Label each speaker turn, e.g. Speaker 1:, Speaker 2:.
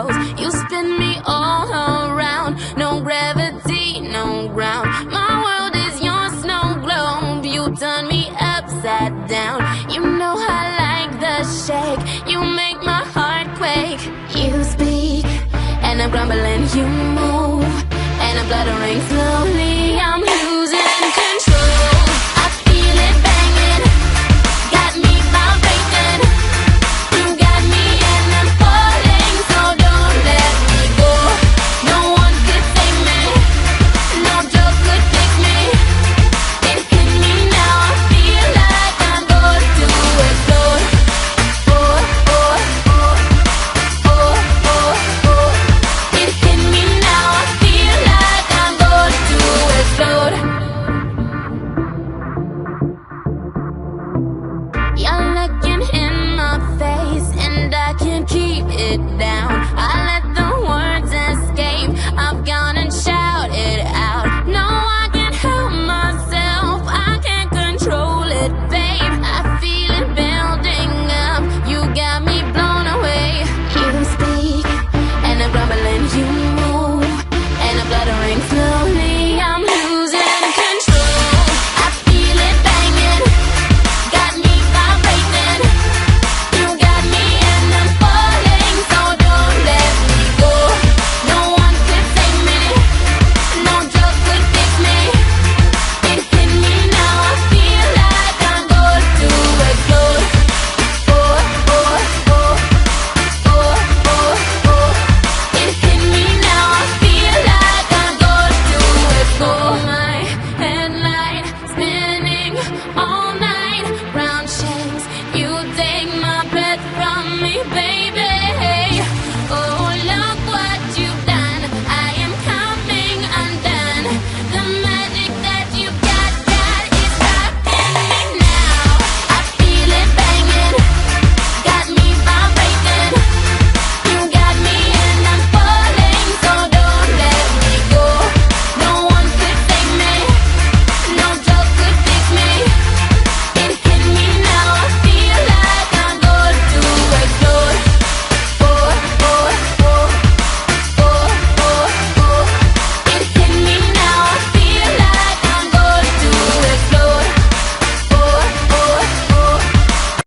Speaker 1: goes. You spin me all around. No gravity, no ground. My world is your snow globe. You turn me upside down. You know I like the shake. You make my heart quake. You speak and I'm grumbling. You move and I'm fluttering slowly.